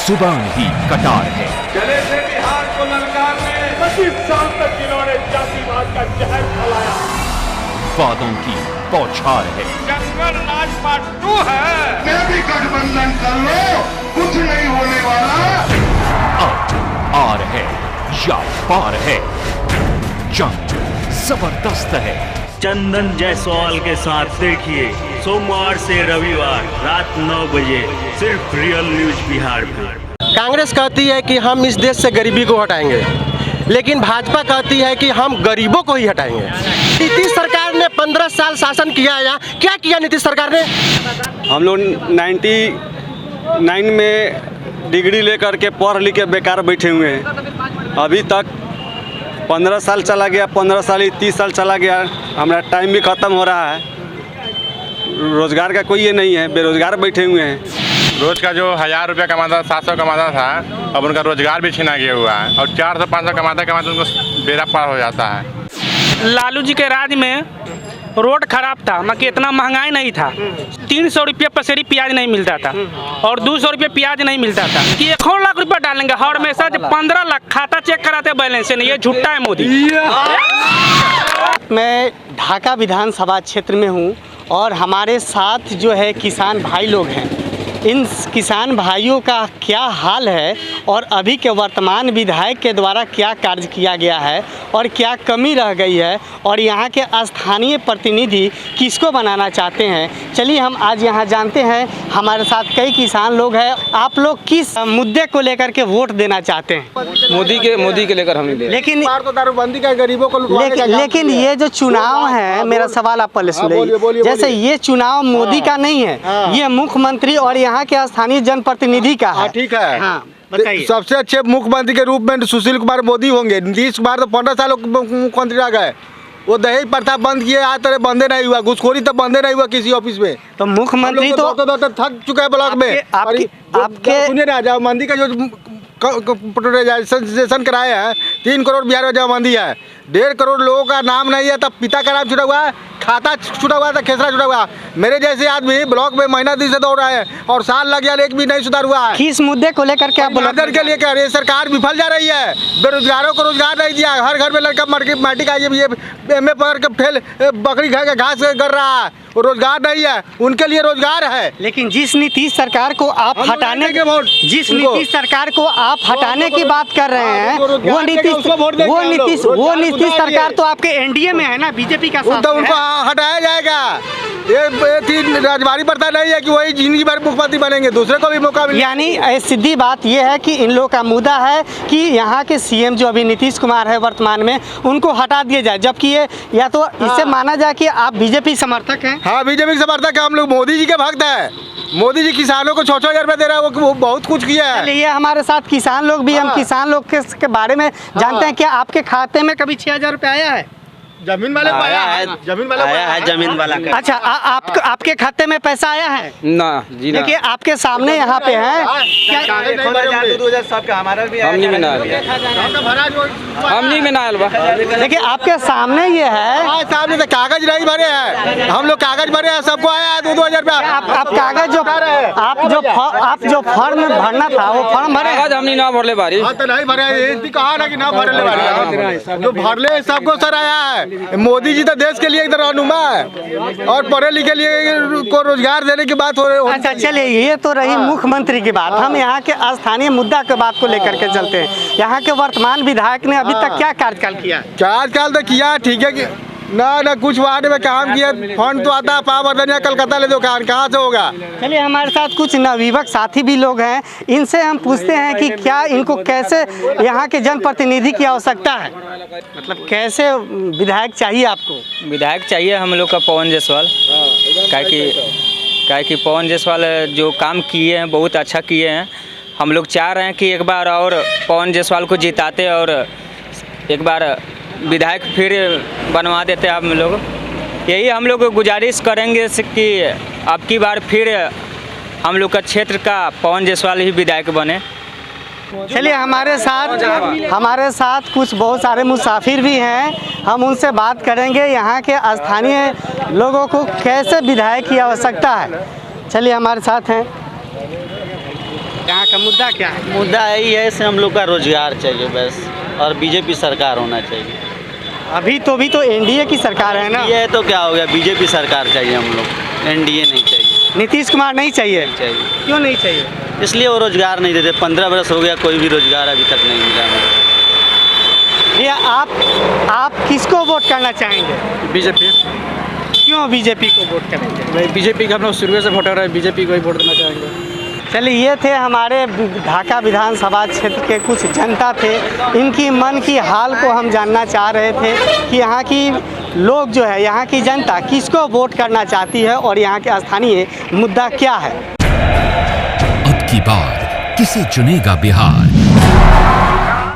जुबान ही कटार है। चले थे बिहार को ललकारने 25 साल तक जिन्होंने जातिवाद का जहर फैलाया। वादों की बौछार है। जंगल राज पार्ट 2 है। मैं भी गठबंधन कर लो, कुछ नहीं होने वाला। अब आर है या पार है, जंग जबरदस्त है। चंदन जायसवाल के साथ देखिए सोमवार से रविवार रात 9 बजे सिर्फ रियल न्यूज बिहार में। कांग्रेस कहती है कि हम इस देश से गरीबी को हटाएंगे, लेकिन भाजपा कहती है कि हम गरीबों को ही हटाएंगे। नीतीश सरकार ने 15 साल शासन किया है, क्या किया नीतीश सरकार ने? हम लोग 99 में डिग्री लेकर के पढ़ लिख के बेकार बैठे हुए हैं। अभी तक 15 साल चला गया, 15 साल 30 साल चला गया, हमारा टाइम भी ख़त्म हो रहा है। रोज़गार का कोई ये नहीं है, बेरोज़गार बैठे हुए हैं। रोज का जो 1000 रुपया कमाता 700 कमाता था, अब उनका रोजगार भी छीना गया हुआ है और 400-500 कमाते उनको बेड़ा पार हो जाता है। लालू जी के राज में रोड खराब था, मगर इतना महंगाई नहीं था। 300 रुपये पसेरी प्याज नहीं मिलता था और 200 रुपये प्याज नहीं मिलता था कि 1 लाख रुपया डालेंगे हर हमेशा 15 लाख खाता चेक कराते बैलेंस नहीं, ये झूठा है मोदी। मैं ढाका विधानसभा क्षेत्र में हूँ और हमारे साथ जो है किसान भाई लोग हैं। इन किसान भाइयों का क्या हाल है और अभी के वर्तमान विधायक के द्वारा क्या कार्य किया गया है और क्या कमी रह गई है और यहाँ के स्थानीय प्रतिनिधि किसको बनाना चाहते हैं, चलिए हम आज यहाँ जानते हैं। हमारे साथ कई किसान लोग हैं। आप लोग किस मुद्दे को लेकर के वोट देना चाहते हैं? मोदी के लेकर हम नहीं। लेकिन तो दारूबंदी का गरीबों को लेकिन ये जो चुनाव है, मेरा सवाल आप पहले सुनिए। जैसे ये चुनाव मोदी का नहीं है, ये मुख्यमंत्री और यहाँ के स्थानीय जनप्रतिनिधि का है। ठीक है। हाँ, बताइए। सबसे अच्छे मुख्यमंत्री के रूप में सुशील कुमार मोदी होंगे। नीतीश कुमार तो 15 साल मुख्यमंत्री रह गए, वो दहेज प्रथा बंद किए, आज तक बंदे नहीं हुआ। घुसखोरी तो बंदे नहीं हुआ किसी ऑफिस में। तो मुख्यमंत्री तो थक चुका है ब्लॉक में। आपके सुनिए ना, जमाबंदी का जो रजिस्ट्रेशन कराए हैं 3 करोड़ बिहार में जमाबंदी है। 1.5 करोड़ लोगों का नाम नहीं है, तब पिता का नाम छुटा हुआ है, खाता छुटा हुआ था, खेसरा छुटा हुआ। मेरे जैसे आदमी ब्लॉक में महीना दिन से दौड़ रहा है और साल लग गया, एक भी नहीं सुधार हुआ है। किस मुद्दे को लेकर के आप बोलते के लिए कह रही है? सरकार विफल जा रही है, बेरोजगारों को रोजगार नहीं दिया। हर घर में लड़का माटी का ये MA पकड़ के फेल बकरी खा के घास कर रहा है, रोजगार नहीं है। उनके लिए रोजगार है। लेकिन जिस नीतीश सरकार को आप हटाने की बात कर रहे हैं, वो नीतीश सरकार तो आपके NDA में है ना, बीजेपी का साथ तो उनको हटाया जाएगा। ये राजवाड़ी प्रथा नहीं है कि वही जिंदगी भर मुख्यमंत्री बनेंगे, दूसरे को भी मौका मिले। यानी सीधी बात ये है कि इन लोगों का मुद्दा है कि यहाँ के CM जो अभी नीतीश कुमार है वर्तमान में, उनको हटा दिया जाए। जबकि ये या तो इससे माना जाए कि आप बीजेपी समर्थक हैं। हाँ, बीजेपी समर्थक है। हम लोग मोदी जी के भक्त हैं। मोदी जी किसानों को 6,000 रुपये दे रहा है, वो बहुत कुछ किया है। ये हमारे साथ किसान लोग भी, हम किसान लोग के बारे में जानते हैं। क्या आपके खाते में कभी 6,000 रुपये आया है? जमीन वाले आया है, जमीन वाला का। अच्छा, आपके खाते में पैसा आया है? ना जी ना। देखिए आपके सामने यहाँ पे है। देखिए आपके सामने ये है, सामने तो कागज नहीं भरे हैं। हम लोग कागज भरे हैं, सबको आया है 2,000 रुपया। आप कागज आप जो फॉर्म भरना था वो फॉर्म भरे? हमने ना भरले बारी। तो नहीं भरे, कहा ना कि ना भरले बारी। जो भरले सबको सर आया है। मोदी जी तो देश के लिए इधर रहनुमा है और पढ़े लिखे लिए को रोजगार देने की बात हो रही है। अच्छा चलिए, ये तो रही मुख्यमंत्री की बात। हम यहाँ के स्थानीय मुद्दा के बात को लेकर के चलते हैं। यहाँ के वर्तमान विधायक ने अभी तक क्या कार्यकाल किया? कार्यकाल तो किया, ठीक है कि ना कुछ वार्ड में काम किया। फंड तो आता है पावरदनिया कलकत्ता ले, दुकान कहाँ से होगा। चलिए, हमारे साथ कुछ नवयुवक साथी भी लोग हैं, इनसे हम पूछते हैं कि क्या इनको कैसे यहाँ के जनप्रतिनिधि की आवश्यकता है, मतलब कैसे विधायक चाहिए आपको? विधायक चाहिए हम लोग का पवन जायसवाल। क्या कि पवन जायसवाल जो काम किए हैं बहुत अच्छा किए हैं। हम लोग चाह रहे हैं कि एक बार और पवन जायसवाल को जिताते और एक बार विधायक फिर बनवा देते हम लोग। यही हम लोग गुजारिश करेंगे कि अब की बार फिर हम लोग का क्षेत्र का पवन जायसवाल ही विधायक बने। चलिए, हमारे साथ कुछ बहुत सारे मुसाफिर भी हैं, हम उनसे बात करेंगे यहाँ के स्थानीय लोगों को कैसे विधायक की आवश्यकता है। चलिए हमारे साथ हैं। यहाँ का मुद्दा क्या है? मुद्दा यही है से हम लोग का रोजगार चाहिए बस, और बीजेपी सरकार होना चाहिए। अभी तो एनडीए की सरकार है ना। ये तो क्या हो गया, बीजेपी सरकार चाहिए हम लोग, एनडीए नहीं चाहिए। नीतीश कुमार नहीं चाहिए? क्यों नहीं चाहिए? इसलिए वो रोजगार नहीं देते। 15 बरस हो गया, कोई भी रोजगार अभी तक नहीं मिला हमें। भैया आप किसको वोट करना चाहेंगे? बीजेपी। क्यों बीजेपी को वोट करेंगे? भाई बीजेपी का हम लोग शुरू से वोटर है, बीजेपी को ही वोट देना चाहेंगे। चलिए, ये थे हमारे ढाका विधानसभा क्षेत्र के कुछ जनता थे। इनकी मन की हाल को हम जानना चाह रहे थे कि यहाँ की लोग जो है, यहाँ की जनता किसको वोट करना चाहती है और यहाँ के स्थानीय मुद्दा क्या है। अब की बार किसे चुनेगा बिहार?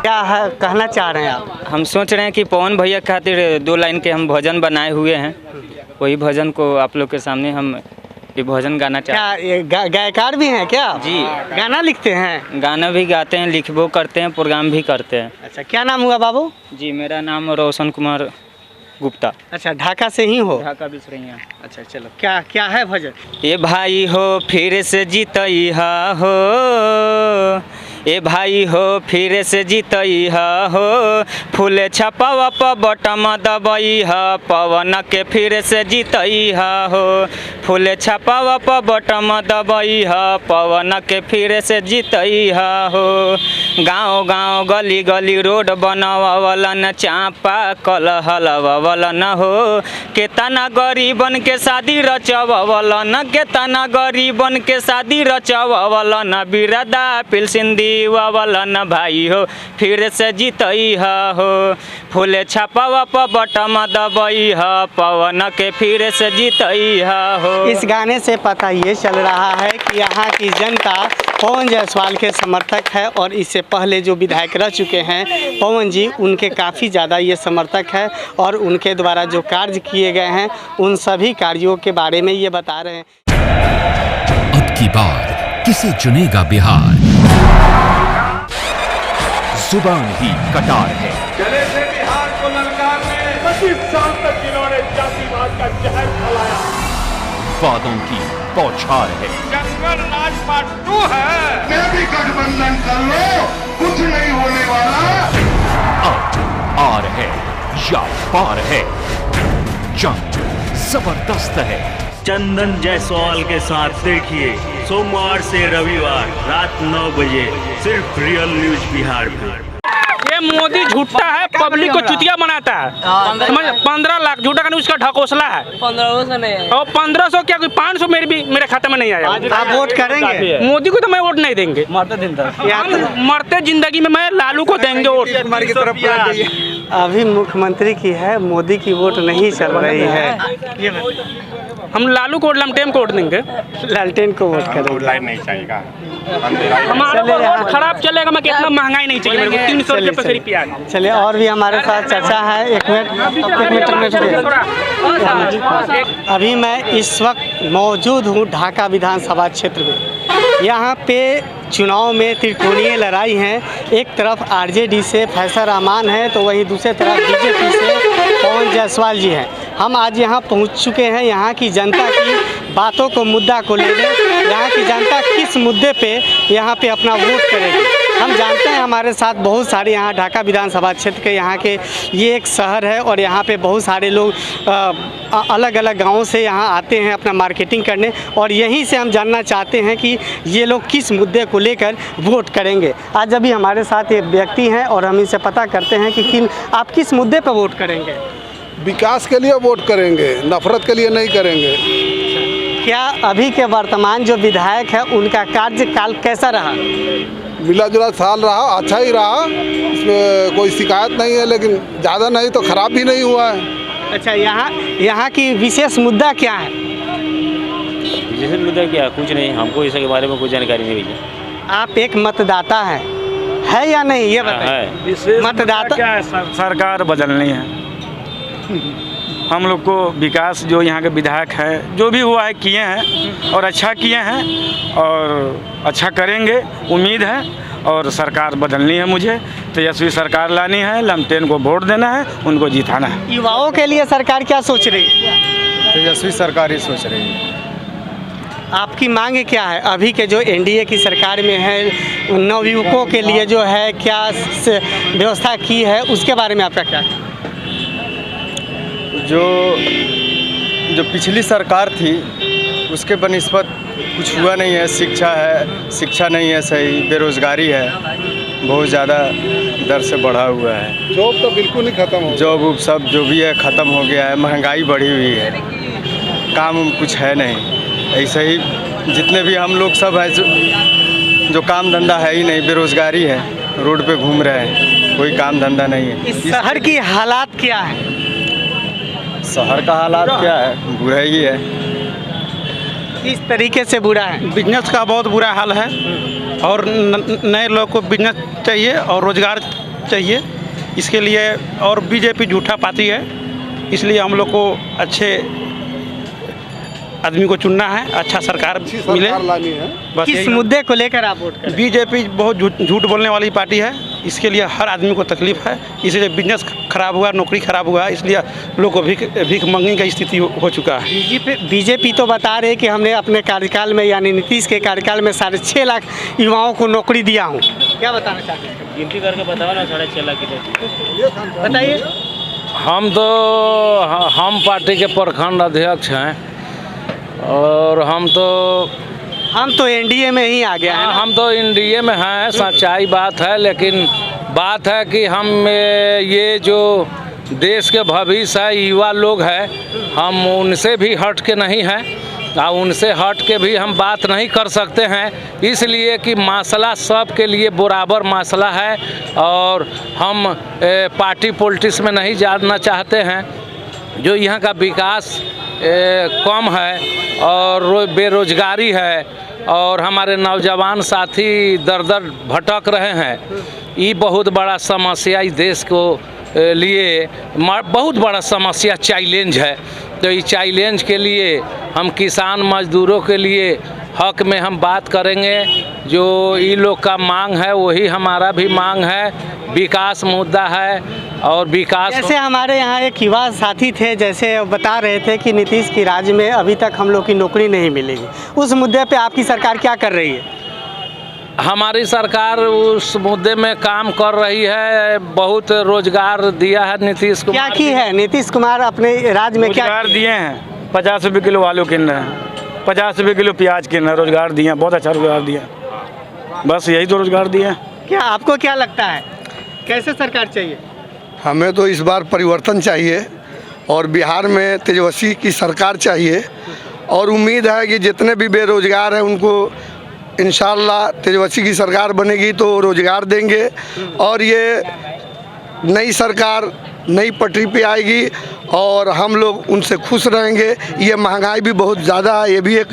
क्या है कहना चाह रहे हैं आप? हम सोच रहे हैं कि पवन भैया खातिर 2 लाइन के हम भजन बनाए हुए हैं, वही भजन को आप लोग के सामने हम ये भजन गाना चाहते हैं। क्या गायकार भी हैं क्या? जी, गाना लिखते हैं? गाना भी गाते हैं, लिखबो करते हैं, प्रोग्राम भी करते हैं। अच्छा, क्या नाम हुआ बाबू? जी, मेरा नाम रोशन कुमार गुप्ता। अच्छा, ढाका से ही हो? ढाका बिसरैया। अच्छा, चलो, क्या है भजन? ए भाई हो फिर से जीतइहा हो, ए भाई हो फिर से जीतइहा हो, फूल छपावा प बटम दबइहा, पवन के फिर से जीतइहा हो, फूल छपावा प बटम दबइहा, पवन के फिर से जीतइहा हो। गाँव गाँव गली गली रोड बनवावलन, चापा कल हलवावलन हो, केतना गरीबन के शादी रचवावलन, केतना गरीबन के शादी रचवावलन, बिरदा पेंशन दीवावलन, भाई हो फिर से जीतइहा हो, फूले छापावा प बटम दबइहा, पवन के फिर से जीतइहा हो। इस गाने से पता ये चल रहा है कि यहाँ की जनता पवन जायसवाल के समर्थक है और इससे पहले जो विधायक रह चुके हैं पवन जी, उनके काफ़ी ज़्यादा ये समर्थक है और उनके द्वारा जो कार्य किए गए हैं उन सभी कार्यों के बारे में ये बता रहे हैं। अब की बार किसे चुनेगा बिहार? जुबान ही कटार है। चले थे बिहार को ललकारने 25 साल तक जिन्होंने जातिवाद का जहर फैलाया, वादों की बौछार है। जंगल राज पार्ट 2 है। मैं भी गठबंधन कर लो, कुछ नहीं होने वाला। अब आर है या पार है, जंग जबरदस्त है। चंदन जायसवाल के साथ देखिए सोमवार से रविवार रात 9 बजे सिर्फ रियल न्यूज बिहार में। ये मोदी झूठा है, पब्लिक को चुतिया बनाता है। समझ, 15 लाख झूठा का उसका ढकोसला है। 1500 नहीं, और 1500 क्या, 500 मेरे खाते में नहीं आया। आप वोट करेंगे मोदी को? तो मैं वोट नहीं देंगे। मरते जिंदगी में मैं लालू को देंगे वोट। अभी मुख्यमंत्री की है, मोदी की वोट नहीं चल रही है। हम लालू को लालटेन को वोट देंगे। लालटेन को वोट करेंगे। लाइन नहीं चाहिए, हमारा वोट खराब चलेगा। मैं कितना महंगाई नहीं चाहिए मेरे को, 300 रुपये पसेरी प्याज। चलिए, और भी हमारे साथ चर्चा है। एक मिनट। अभी मैं इस वक्त मौजूद हूँ ढाका विधानसभा क्षेत्र में। यहाँ पे चुनाव में त्रिकोणीय लड़ाई है। एक तरफ आरजेडी से फैसल रहमान है, तो वहीं दूसरी तरफ बीजेपी से पवन जायसवाल जी हैं। हम आज यहाँ पहुँच चुके हैं यहाँ की जनता की बातों को, मुद्दा को लेने। यहाँ की जनता किस मुद्दे पे यहाँ पे अपना वोट करेगी, हम जानते हैं। हमारे साथ बहुत सारे यहाँ ढाका विधानसभा क्षेत्र के यहाँ के ये एक शहर है और यहाँ पे बहुत सारे लोग अलग अलग गाँवों से यहाँ आते हैं अपना मार्केटिंग करने, और यहीं से हम जानना चाहते हैं कि ये लोग किस मुद्दे को लेकर वोट करेंगे। आज अभी हमारे साथ एक व्यक्ति हैं और हम इनसे पता करते हैं कि आप किस मुद्दे पर वोट करेंगे। विकास के लिए वोट करेंगे, नफरत के लिए नहीं करेंगे। क्या अभी के वर्तमान जो विधायक है उनका कार्यकाल कैसा रहा? मिला जुला साल रहा, अच्छा ही रहा, इसमें कोई शिकायत नहीं है, लेकिन ज़्यादा नहीं तो ख़राब भी नहीं हुआ है। अच्छा, यहाँ की विशेष मुद्दा क्या है? विशेष मुद्दा क्या, कुछ नहीं, हमको इसके बारे में कोई जानकारी नहीं भैया। आप एक मतदाता है या नहीं, ये बताइए। मतदाता क्या है? सरकार बदलनी है। हम लोग को विकास जो यहाँ के विधायक है जो भी हुआ है किए हैं और अच्छा किए हैं और अच्छा करेंगे, उम्मीद है। और सरकार बदलनी है, मुझे तेजस्वी सरकार लानी है, लालटेन को वोट देना है, उनको जिताना है। युवाओं के लिए सरकार क्या सोच रही है? तेजस्वी सरकार ही सोच रही है। आपकी मांग क्या है अभी के जो एनडीए की सरकार में है, नवयुवकों के लिए जो है क्या व्यवस्था की है, उसके बारे में आपका क्या? जो पिछली सरकार थी उसके बनिस्बत कुछ हुआ नहीं है। शिक्षा नहीं है सही, बेरोज़गारी है बहुत ज़्यादा दर से बढ़ा हुआ है। जॉब तो बिल्कुल ही ख़त्म हो, जॉब सब जो भी है ख़त्म हो गया है। महंगाई बढ़ी हुई है, काम कुछ है नहीं। ऐसे ही जितने भी हम लोग सब हैं जो काम धंधा है ही नहीं, बेरोज़गारी है, रोड पे घूम रहे हैं, कोई काम धंधा नहीं है। इस शहर की हालात क्या है? शहर का हालात क्या है, बुरा ही है। किस तरीके से बुरा है? बिजनेस का बहुत बुरा हाल है और नए लोग को बिजनेस चाहिए और रोज़गार चाहिए। इसके लिए और बीजेपी झूठा पार्टी है, इसलिए हम लोग को अच्छे आदमी को चुनना है, अच्छा सरकार मिले। बस किस मुद्दे को लेकर आप वोट करें? बीजेपी बहुत झूठ बोलने वाली पार्टी है, इसके लिए हर आदमी को तकलीफ है। इसलिए बिजनेस खराब हुआ, नौकरी खराब हुआ, इसलिए लोग को भीख मांगने की स्थिति हो चुका है। बीजेपी तो बता रहे कि हमने अपने कार्यकाल में यानी नीतीश के कार्यकाल में 6.5 लाख युवाओं को नौकरी दिया हूँ। क्या बताना चाहते हैं? गिनती करके बताओ ना, 6.5 लाख की बताइए। हम पार्टी के प्रखंड अध्यक्ष हैं और हम तो एनडीए में ही आ गया है। हम तो एनडीए में हैं, सच्चाई बात है। लेकिन बात है कि हम ये जो देश के भविष्य है, युवा लोग हैं, हम उनसे भी हट के नहीं हैं और उनसे हट के भी हम बात नहीं कर सकते हैं, इसलिए कि मसला सब के लिए बराबर मसला है और हम पार्टी पॉलिटिक्स में नहीं जाना चाहते हैं। जो यहाँ का विकास कम है और बेरोजगारी है और हमारे नौजवान साथी दर दर भटक रहे हैं, ये बहुत बड़ा समस्या इस देश को लिए बहुत बड़ा समस्या चैलेंज है। तो इस चैलेंज के लिए हम किसान मजदूरों के लिए हक में हम बात करेंगे। जो ये लोग का मांग है वही हमारा भी मांग है, विकास मुद्दा है और विकास। जैसे हमारे यहाँ एक युवा साथी थे, जैसे बता रहे थे कि नीतीश की राज में अभी तक हम लोग की नौकरी नहीं मिलेगी, उस मुद्दे पे आपकी सरकार क्या कर रही है? हमारी सरकार उस मुद्दे में काम कर रही है, बहुत रोजगार दिया है नीतीश कुमार। क्या की है नीतीश कुमार अपने राज्य में? क्या रोजगार दिए हैं? 50 रुपये किलो आलू किन रहे हैं, 50 रुपये किलो प्याज किन रहे हैं, रोजगार दिए हैं, बहुत अच्छा रोजगार दिया। बस यही तो रोजगार दिए। क्या आपको क्या लगता है, कैसे सरकार चाहिए? हमें तो इस बार परिवर्तन चाहिए और बिहार में तेजस्वी की सरकार चाहिए और उम्मीद है कि जितने भी बेरोजगार हैं उनको इंशाल्लाह तेजस्वी की सरकार बनेगी तो रोजगार देंगे और ये नई सरकार नई पटरी पे आएगी और हम लोग उनसे खुश रहेंगे। ये महंगाई भी बहुत ज़्यादा है, ये भी एक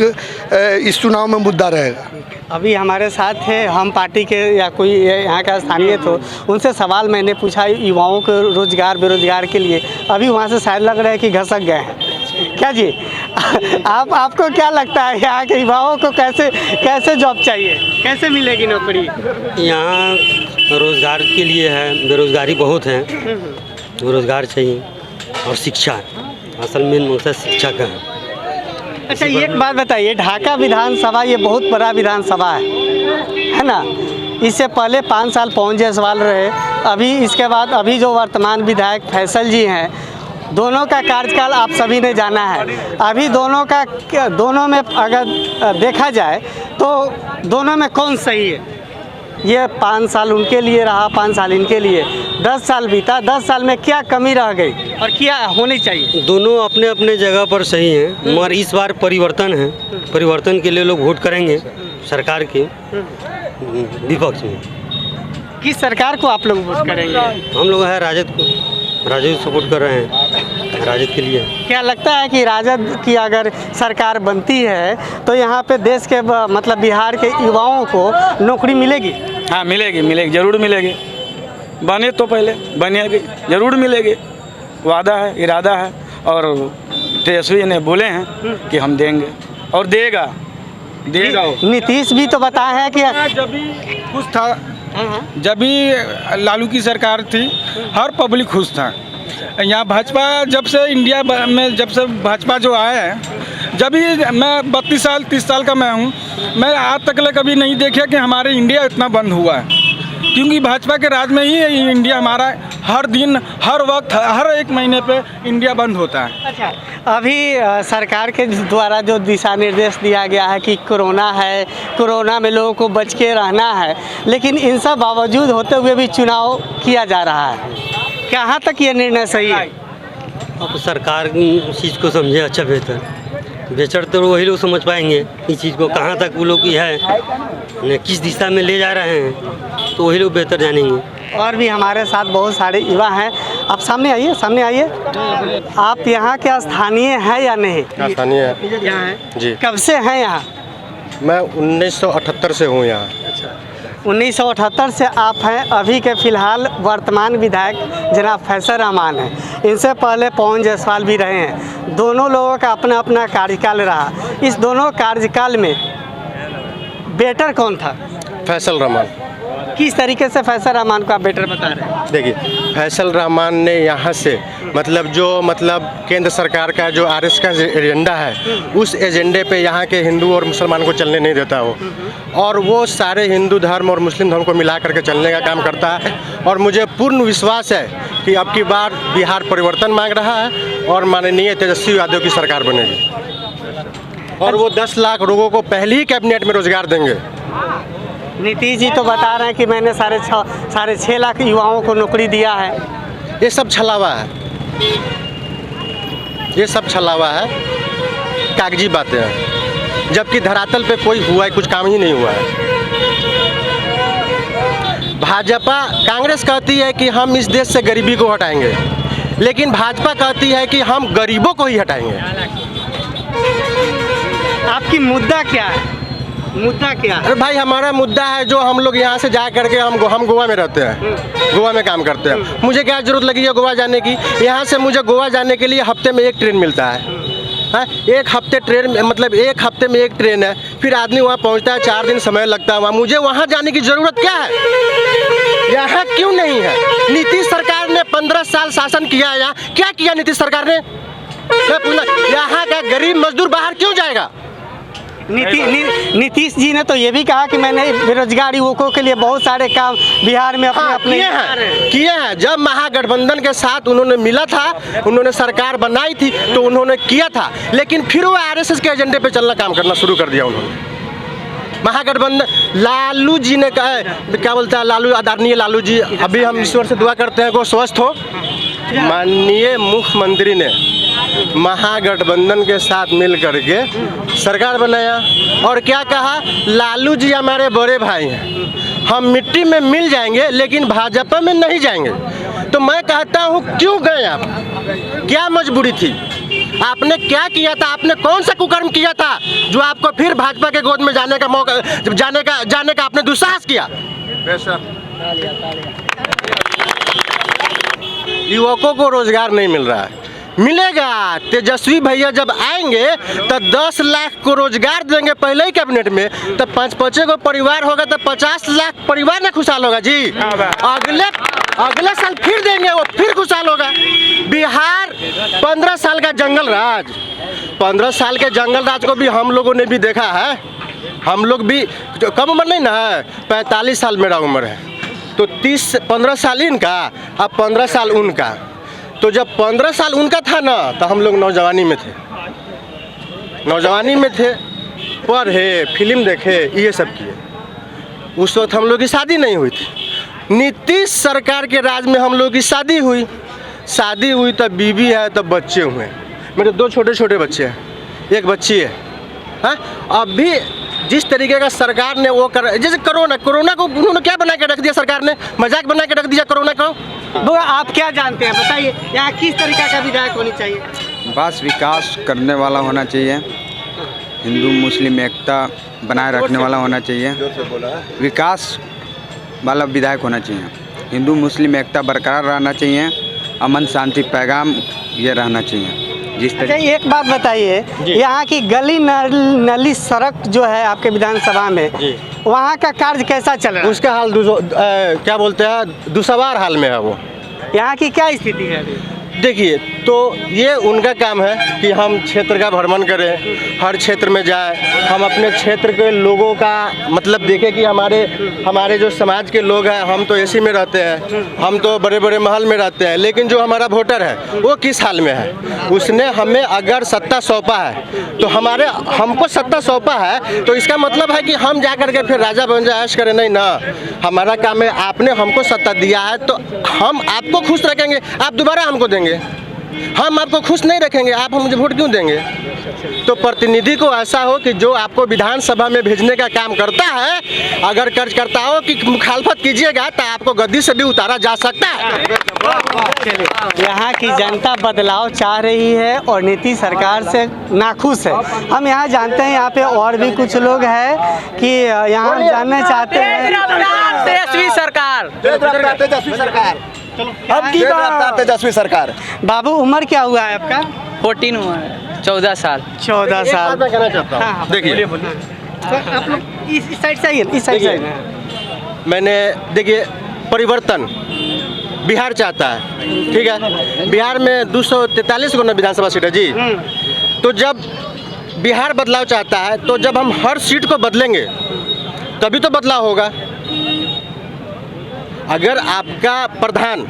इस चुनाव में मुद्दा रहेगा। अभी हमारे साथ है हम पार्टी के या कोई यहाँ का स्थानीय, तो उनसे सवाल मैंने पूछा युवाओं को रोजगार बेरोजगार के लिए। अभी वहाँ से शायद लग रहा है कि घसक गए हैं। क्या जी आपको क्या लगता है यहाँ के युवाओं को कैसे जॉब चाहिए, कैसे मिलेगी नौकरी? यहाँ रोजगार के लिए है, बेरोजगारी बहुत है, रोजगार चाहिए और शिक्षा, असल मेन मकसद शिक्षा का है। अच्छा एक बात बताइए, ढाका विधानसभा ये बहुत बड़ा विधानसभा है ना? इससे पहले 5 साल पवन जायसवाल रहे, अभी इसके बाद अभी जो वर्तमान विधायक फैसल जी हैं, दोनों का कार्यकाल आप सभी ने जाना है। अभी दोनों में अगर देखा जाए तो दोनों में कौन सही है? ये 5 साल उनके लिए रहा, 5 साल इनके लिए, 10 साल बीता, 10 साल में क्या कमी रह गई और क्या होनी चाहिए? दोनों अपने अपने जगह पर सही हैं, मगर इस बार परिवर्तन है, परिवर्तन के लिए लोग वोट करेंगे सरकार के विपक्ष में। किस सरकार को आप लोग वोट करेंगे? हम लोग है राजद को, राजद सपोर्ट कर रहे हैं, राजद के लिए। क्या लगता है कि राजद की अगर सरकार बनती है तो यहाँ पे देश के मतलब बिहार के युवाओं को नौकरी मिलेगी? हाँ मिलेगी, ज़रूर मिलेगी। बने तो पहले बनेगी, ज़रूर मिलेगी, वादा है, इरादा है और तेजस्वी ने बोले हैं कि हम देंगे और देगा। नीतीश भी तो बताया है कि जब भी खुश था, जब भी लालू की सरकार थी हर पब्लिक खुश था। यहाँ भाजपा जब से इंडिया में जब से भाजपा जो आया है जब भी मैं 32 साल 30 साल का मैं हूँ, मैं आज तक कभी नहीं देखा कि हमारे इंडिया इतना बंद हुआ है, क्योंकि भाजपा के राज में ही इंडिया हमारा हर दिन हर वक्त हर एक महीने पे इंडिया बंद होता है। अच्छा, अभी सरकार के द्वारा जो दिशा निर्देश दिया गया है कि कोरोना है, कोरोना में लोगों को बच के रहना है, लेकिन इन सब बावजूद होते हुए भी चुनाव किया जा रहा है, कहाँ तक ये निर्णय सही है? अब सरकार इस चीज़ को समझे अच्छा बेहतर तो वही लोग समझ पाएंगे इस चीज़ को कहाँ तक वो लोग की है, किस दिशा में ले जा रहे हैं, तो वही लोग बेहतर जानेंगे। और भी हमारे साथ बहुत सारे युवा हैं। आप सामने आइए, सामने आइए। आप यहाँ के स्थानीय हैं या नहीं? स्थानीय है। यहाँ हैं जी। कब से हैं यहाँ? मैं 1978 से हूँ यहाँ। 1978 से आप हैं। अभी के फिलहाल वर्तमान विधायक जनाब फैसल रहमान हैं। इनसे पहले पवन जायसवाल भी रहे हैं। दोनों लोगों का अपना अपना कार्यकाल रहा। इस दोनों कार्यकाल में बेटर कौन था? फैसल रहमान। किस तरीके से फैसल रहमान को आप बेटर बता रहे हैं? देखिए, फैसल रहमान ने यहाँ से मतलब केंद्र सरकार का जो आरएस का एजेंडा है, उस एजेंडे पे यहाँ के हिंदू और मुसलमान को चलने नहीं देता वो, और वो सारे हिंदू धर्म और मुस्लिम धर्म को मिला करके चलने का काम करता है। और मुझे पूर्ण विश्वास है कि अब की बार बिहार परिवर्तन मांग रहा है और माननीय तेजस्वी यादव की सरकार बनेगी, और वो 10 लाख लोगों को पहले ही कैबिनेट में रोजगार देंगे। नीतीश जी तो बता रहे हैं कि मैंने 6.5 लाख युवाओं को नौकरी दिया है। ये सब छलावा है, ये सब छलावा है, कागजी बातें हैं, जबकि धरातल पे कोई हुआ है, कुछ काम ही नहीं हुआ है। भाजपा कांग्रेस कहती है कि हम इस देश से गरीबी को हटाएंगे, लेकिन भाजपा कहती है कि हम गरीबों को ही हटाएंगे। आपकी मुद्दा क्या है? मुद्दा क्या है? अरे भाई, हमारा मुद्दा है जो हम लोग यहाँ से जा करके हम गोवा में रहते हैं, गोवा में काम करते हैं। मुझे क्या जरूरत लगी है गोवा जाने की? यहाँ से मुझे गोवा जाने के लिए हफ्ते में 1 ट्रेन मिलता है। एक हफ्ते में 1 ट्रेन है, फिर आदमी वहाँ पहुँचता है, 4 दिन समय लगता है वहाँ। मुझे वहाँ जाने की ज़रूरत क्या है? यहाँ क्यों नहीं है? नीतीश सरकार ने 15 साल शासन किया है, यहाँ क्या किया नीतीश सरकार ने? यहाँ का गरीब मजदूर बाहर क्यों जाएगा? नीतीश जी ने तो ये भी कहा कि मैंने बेरोजगार युवकों के लिए बहुत सारे काम बिहार में अपने किए हैं। जब महागठबंधन के साथ उन्होंने मिला था, उन्होंने सरकार बनाई थी, तो उन्होंने किया था, लेकिन फिर वो आरएसएस के एजेंडे पे चलना काम करना शुरू कर दिया उन्होंने। महागठबंधन लालू जी ने कहा, क्या बोलता है लालू, आदरणीय लालू जी, अभी हम ईश्वर से दुआ करते हैं कि वो स्वस्थ हो। माननीय मुख्यमंत्री ने महागठबंधन के साथ मिल करके सरकार बनाया, और क्या कहा, लालू जी हमारे बड़े भाई हैं, हम मिट्टी में मिल जाएंगे लेकिन भाजपा में नहीं जाएंगे। तो मैं कहता हूँ, क्यों गए आप? क्या मजबूरी थी? आपने क्या किया था? आपने कौन सा कुकर्म किया था जो आपको फिर भाजपा के गोद में जाने का मौका, जाने का आपने दुस्साहस किया? युवकों को रोजगार नहीं मिल रहा है, मिलेगा। तेजस्वी भैया जब आएंगे तो 10 लाख को रोजगार देंगे पहले ही कैबिनेट में, तो 5 को परिवार होगा तो 50 लाख परिवार ना खुशहाल होगा जी। अगले साल फिर देंगे, वो फिर खुशहाल होगा। बिहार 15 साल का जंगल राज, 15 साल के जंगल राज को भी हम लोगों ने भी देखा है। हम लोग भी कम उम्र नहीं ना है, 45 साल मेरा उम्र है, तो 15 साल इनका, अब 15 साल उनका। तो जब 15 साल उनका था ना, तो हम लोग नौजवानी में थे, पढ़े, फिल्म देखे, ये सब किए। उस वक्त हम लोग की शादी नहीं हुई थी। नीतीश सरकार के राज में हम लोग की शादी हुई तब बीवी है, तब बच्चे हुए। मेरे 2 छोटे बच्चे हैं, 1 बच्ची है। अभी जिस तरीके का सरकार ने वो कर, जैसे कोरोना को उन्होंने क्या बना के रख दिया, सरकार ने मजाक बना के रख दिया कोरोना को। वो आप क्या जानते हैं, बताइए, यहाँ किस तरीके का विधायक होनी चाहिए? बस विकास करने वाला होना चाहिए, हिंदू मुस्लिम एकता बनाए रखने वाला होना चाहिए, विकास वाला विधायक होना चाहिए, हिंदू मुस्लिम एकता बरकरार रहना चाहिए, अमन शांति पैगाम ये रहना चाहिए। अच्छा, एक बात बताइए, यहाँ की गली नली सड़क जो है आपके विधानसभा में, वहाँ का कार्य कैसा चल रहा है? उसका हाल क्या बोलते हैं, दुसवार हाल में है वो। यहाँ की क्या स्थिति है अभी? देखिए, तो ये उनका काम है कि हम क्षेत्र का भ्रमण करें, हर क्षेत्र में जाएं, हम अपने क्षेत्र के लोगों का मतलब देखें कि हमारे जो समाज के लोग हैं, हम तो एसी में रहते हैं, हम तो बड़े बड़े महल में रहते हैं, लेकिन जो हमारा वोटर है वो किस हाल में है। उसने हमें अगर सत्ता सौंपा है तो हमको सत्ता सौंपा है तो इसका मतलब है कि हम जा कर के फिर राजा बन जाए ऐश करें, नहीं ना। हमारा काम है, आपने हमको सत्ता दिया है तो हम आपको खुश रखेंगे, आप दोबारा हमको देंगे। हम आपको खुश नहीं रखेंगे, आप मुझे वोट क्यों देंगे। तो प्रतिनिधि को ऐसा हो कि जो आपको विधानसभा में भेजने का काम करता है, अगर कार्यकर्ताओं की मुखालफत कीजिएगा तो आपको गद्दी से भी उतारा जा सकता है। यहाँ की जनता बदलाव चाह रही है और नीतीश सरकार से नाखुश है। हम यहाँ जानते हैं, यहाँ पे और भी कुछ लोग हैं कि यहाँ जानना चाहते हैं। तेजस्वी सरकार, तेजस्वी सरकार, तेजस्वी सरकार। बाबू उम्र क्या हुआ है आपका? 14 हुआ है, 14 साल। 14 साल। मैं कहना चाहता हूँ, देखिए आप लोग इस साइड से आइए, इस साइड से। मैंने देखिए परिवर्तन बिहार चाहता है, ठीक है। बिहार में 243 गुना विधानसभा सीट है जी। तो जब बिहार बदलाव चाहता है तो जब हम हर सीट को बदलेंगे तभी तो बदलाव होगा। अगर आपका प्रधान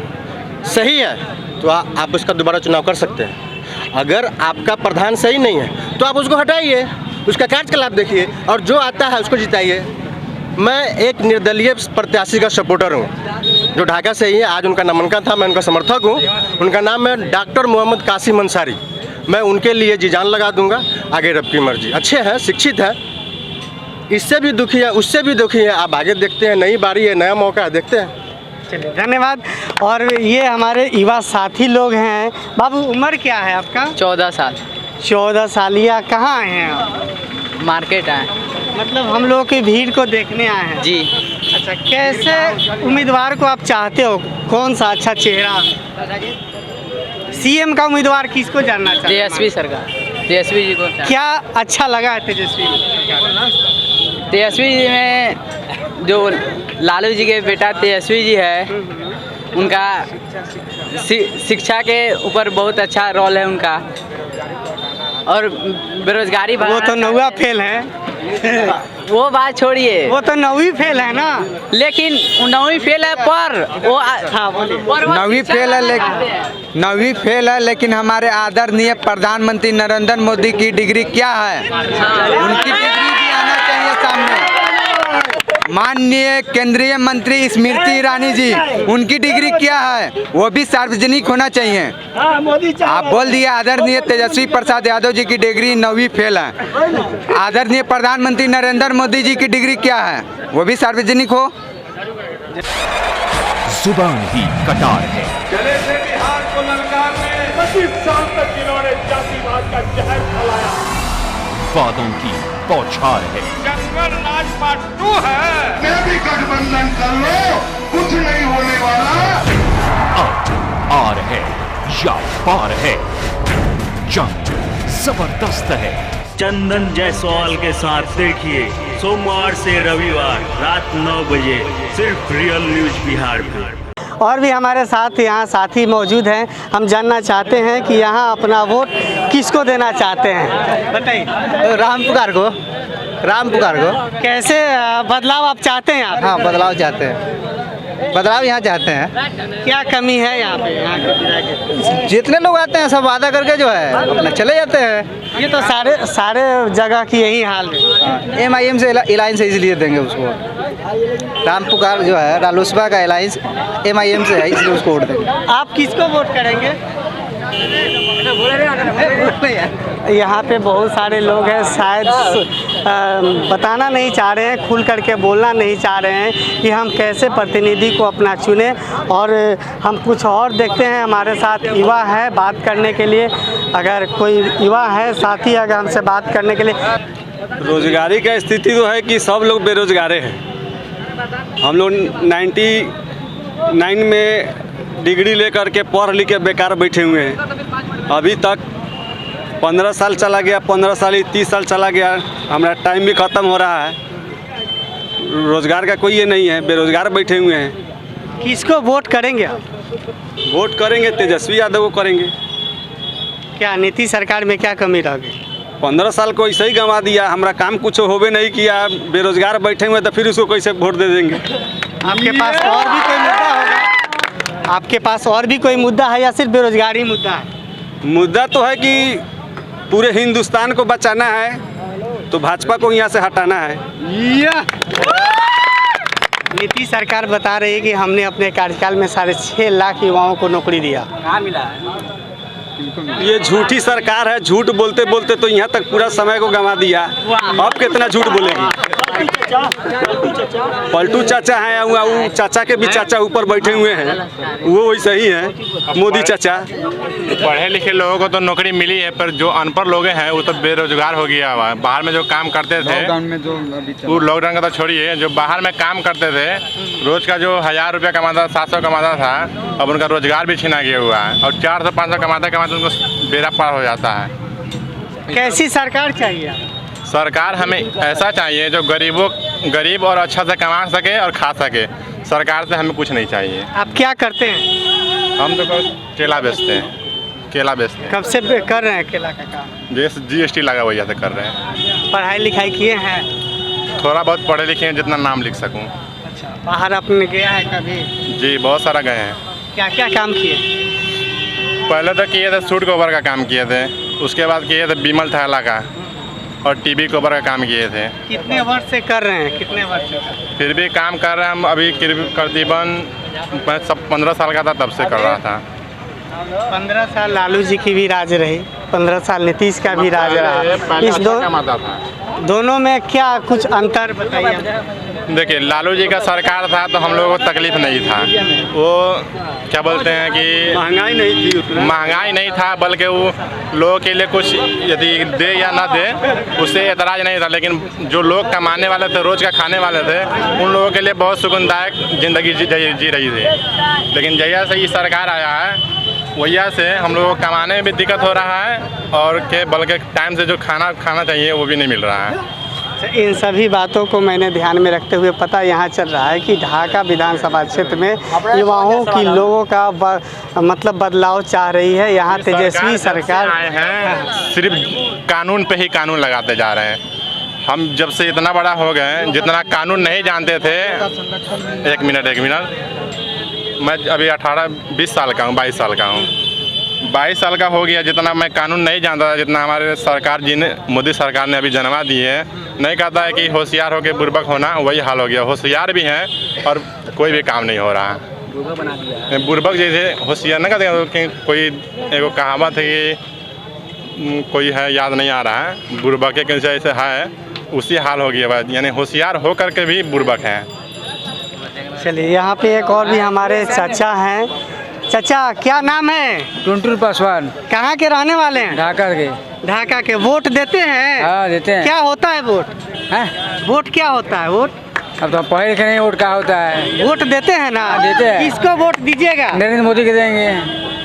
सही है तो आप उसका दोबारा चुनाव कर सकते हैं। अगर आपका प्रधान सही नहीं है तो आप उसको हटाइए, उसका कार्यकलाप देखिए और जो आता है उसको जिताइए। मैं एक निर्दलीय प्रत्याशी का सपोर्टर हूँ जो ढाका से ही है। आज उनका नामांकन था, मैं उनका समर्थक हूँ। उनका नाम है डॉक्टर मोहम्मद कासिम अंसारी। मैं उनके लिए जी जान लगा दूंगा, आगे रब की मर्जी। अच्छे हैं, शिक्षित हैं, इससे भी दुखी है, उससे भी दुखी है। आप आगे देखते हैं, नई बारी है, नया मौका है, देखते हैं। चलिए धन्यवाद। और ये हमारे युवा साथी लोग हैं। बाबू उम्र क्या है आपका? 14 साल। 14 सालिया। कहाँ आए हैं आप? मार्केट आए। मतलब हम लोग की भीड़ को देखने आए हैं जी। अच्छा, कैसे उम्मीदवार को आप चाहते हो? कौन सा अच्छा चेहरा? सीएम का उम्मीदवार किसको जानना चाहते हैं? तेजस्वी सरकार, तेजस्वी जी को। क्या अच्छा लगा है तेजस्वी? तेजस्वी जी में जो लालू जी के बेटा तेजस्वी जी है, उनका शिक्षा के ऊपर बहुत अच्छा रोल है उनका। और बेरोजगारी वो तो 9वां फेल है। वो बात छोड़िए, वो तो 9वीं फेल है ना। लेकिन 9वीं फेल है पर वो 9वीं फेल है, लेकिन 9वीं फेल है, लेकिन हमारे आदरणीय प्रधानमंत्री नरेंद्र मोदी की डिग्री क्या है, उनकी डिग्री भी आना चाहिए सामने। माननीय केंद्रीय मंत्री स्मृति ईरानी जी, उनकी डिग्री क्या है वो भी सार्वजनिक होना चाहिए। आप बोल दिए आदरणीय तेजस्वी प्रसाद यादव जी की डिग्री 9वीं फेल है। आदरणीय प्रधानमंत्री नरेंद्र मोदी जी की डिग्री क्या है वो भी सार्वजनिक हो। जुबान ही कटार है। चले थे बिहार को ललकारने, 25 साल तक जिन्होंने जातिवाद का जहर फैलाया। वादों की बौछार है। जंगल राज पार्ट 2 है। मैं भी गठबंधन कर लो, कुछ नहीं होने वाला। अब आर है या पार है, जंग जबरदस्त है। चंदन जायसवाल के साथ देखिए सोमवार से रविवार रात 9 बजे सिर्फ रियल न्यूज बिहार में। और भी हमारे साथ यहाँ साथी मौजूद हैं। हम जानना चाहते हैं कि यहाँ अपना वोट किसको देना चाहते हैं, बताइए। राम पुकार को। कैसे बदलाव आप चाहते हैं? आप? हाँ, बदलाव चाहते हैं, बदलाव यहाँ चाहते हैं। क्या कमी है यहाँ पे? यहाँ के जितने लोग आते हैं सब वादा करके जो है अपना चले जाते हैं। ये तो सारे जगह की यही हाल है। MIM से अलायंस है, इसलिए देंगे उसको। राम पुकार जो है रालोसपा का अलायंस MIM से है, इसलिए उसको वोट देंगे। आप किसको वोट करेंगे? यहाँ पे बहुत सारे लोग हैं, शायद बताना नहीं चाह रहे हैं, खुल करके बोलना नहीं चाह रहे हैं कि हम कैसे प्रतिनिधि को अपना चुने। और हम कुछ और देखते हैं, हमारे साथ युवा है बात करने के लिए। अगर कोई युवा है साथी अगर हमसे बात करने के लिए। रोजगारी का स्थिति तो है कि सब लोग बेरोजगार हैं। हम लोग 99 में डिग्री लेकर के पढ़ लिख के बेकार बैठे हुए हैं। अभी तक 15 साल चला गया, 15 साल 30 साल चला गया, हमारा टाइम भी ख़त्म हो रहा है। रोज़गार का कोई ये नहीं है, बेरोज़गार बैठे हुए हैं। किसको वोट करेंगे आप? वोट करेंगे तेजस्वी यादव को करेंगे। क्या नीतीश सरकार में क्या कमी रह गई? 15 साल को ऐसे ही गंवा दिया, हमारा काम कुछ होवे नहीं किया, बेरोजगार बैठे हुए तो फिर उसको कैसे वोट दे देंगे? आपके पास और भी कोई मुद्दा होगा? आपके पास और भी कोई मुद्दा है या सिर्फ बेरोजगारी मुद्दा है? मुद्दा तो है कि पूरे हिंदुस्तान को बचाना है, तो भाजपा को यहाँ से हटाना है। नीतीश सरकार बता रही है कि हमने अपने कार्यकाल में 6.5 लाख युवाओं को नौकरी दिया। कहाँ मिला है? ये झूठी सरकार है, झूठ बोलते बोलते तो यहाँ तक पूरा समय को गंवा दिया। अब कितना झूठ बोलेगी? पलटू चाचा हैं, वो चाचा के भी चाचा ऊपर बैठे हुए हैं, वो वैसे ही है मोदी चाचा। पढ़े लिखे लोगों को तो नौकरी मिली है, पर जो अनपढ़ लोग हैं वो तो बेरोजगार हो गया हुआ है। बाहर में जो काम करते थे, वो लॉकडाउन का तो छोड़िए, जो बाहर में काम करते थे, रोज का जो 1000 रुपया कमाता, 700 कमाता था, अब उनका रोजगार भी छीना गया हुआ है। और 400-500 कमाते उनको बेड़ा पार हो जाता है। कैसी सरकार चाहिए? सरकार हमें ऐसा चाहिए जो गरीब और अच्छा से कमा सके और खा सके। सरकार से हमें कुछ नहीं चाहिए। आप क्या करते हैं? हम तो केला बेचते हैं। कब से कर रहे हैं केला का काम? जैसे GST लगा वजह से कर रहे हैं। पढ़ाई लिखाई किए हैं? थोड़ा बहुत पढ़े लिखे हैं, जितना नाम लिख सकूं। अच्छा, बाहर आपने गया है कभी? जी बहुत सारा गए हैं। क्या क्या काम किए? पहले तो किए थे सूट कवर का काम किए थे, उसके बाद किए थे बिमल थैला का और टीवी कवर का काम किए थे। कितने वर्ष से कर रहे हैं? कितने वर्ष से? फिर भी काम कर रहे हैं हम। अभी करीबन मैं 15 साल का था तब से कर रहा था। 15 साल लालू जी की भी राज रही, 15 साल नीतीश का भी राज रहा। इस दोनों में क्या कुछ अंतर बताइए? देखिए, लालू जी का सरकार था तो हम लोगों को तकलीफ नहीं था। वो क्या बोलते हैं कि महंगाई नहीं थी, उतना महंगाई नहीं था, बल्कि वो लोगों के लिए कुछ यदि दे या ना दे उससे एतराज़ नहीं था। लेकिन जो लोग कमाने वाले थे, रोज़ का खाने वाले थे, उन लोगों के लिए बहुत सुकूनदायक ज़िंदगी जी रही थी। लेकिन जैसा से ये सरकार आया है, वजह से हम लोगों को कमाने में भी दिक्कत हो रहा है और के बल्कि टाइम से जो खाना चाहिए वो भी नहीं मिल रहा है। इन सभी बातों को मैंने ध्यान में रखते हुए पता यहाँ चल रहा है कि ढाका विधानसभा क्षेत्र में युवाओं की लोगों का मतलब बदलाव चाह रही है। यहाँ तेजस्वी सरकार आए हैं, सिर्फ कानून पे ही कानून लगाते जा रहे हैं। हम जब से इतना बड़ा हो गए, जितना कानून नहीं जानते थे। एक मिनट, मैं अभी 18-20 साल का हूँ, 22 साल का हूँ। 22 साल का हो गया, जितना मैं कानून नहीं जानता था, जितना हमारे सरकार जी ने, मोदी सरकार ने अभी जन्मा दिए है। नहीं कहता है कि होशियार होकर बुर्बक होना, वही हाल हो गया। होशियार भी हैं और कोई भी काम नहीं हो रहा है। बुर्बक जैसे होशियार न कहते, कोई एगो कहावत है कि कोई है, याद नहीं आ रहा है, बुर्बक के जैसे है, उसी हाल हो गया। यानी होशियार हो करके भी बुर्बक हैं। चलिए, यहाँ पे एक और भी हमारे चाचा हैं। चाचा, क्या नाम है? टुनटुन पासवान। कहाँ के रहने वाले हैं? ढाका के। ढाका के। वोट देते हैं? हाँ, देते हैं। क्या होता है वोट? हैं? वोट क्या होता है? वोट अब तो पढ़े लिखे नहीं, वोट क्या होता है? वोट देते हैं ना? देते हैं। किसको वोट दीजिएगा? नरेंद्र मोदी के देंगे।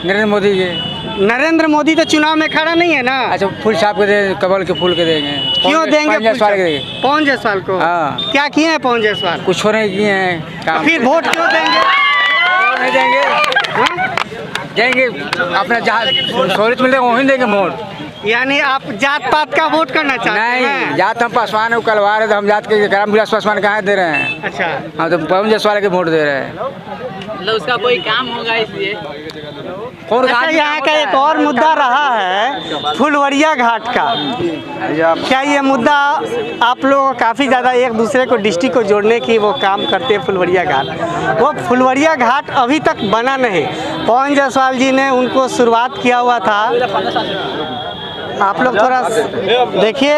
नरेंद्र मोदी के। नरेंद्र मोदी तो चुनाव में खड़ा नहीं है ना? अच्छा, फूल छाप के दे, कमल के फूल के देंगे। क्यों देंगे? पवन जायसवाल को। हाँ। क्या किए हैं पवन जायसवाल? कुछ नहीं किए हैं। फिर वोट क्यों देंगे? नहीं देंगे, देंगे अपना जहाँ सहूलियत मिलेगा वहीं देंगे वोट। यानी आप जात पात का वोट करना चाहते हैं? नहीं, जात हम पासवान है, कलवा रहे, तो हम जात के रामविलास पासवान कहाँ दे रहे हैं? अच्छा, हाँ, तो पवन जायसवाल के वोट दे रहे हैं। मतलब उसका कोई काम होगा इसलिए। अच्छा, यहाँ का एक और मुद्दा रहा है फुलवरिया घाट का। क्या ये मुद्दा आप लोग काफ़ी ज़्यादा एक दूसरे को डिस्ट्रिक्ट को जोड़ने की वो काम करते हैं? फुलवरिया घाट, वो फुलवरिया घाट अभी तक बना नहीं। पवन जायसवाल जी ने उनको शुरुआत किया हुआ था। आप लोग थोड़ा देखिए,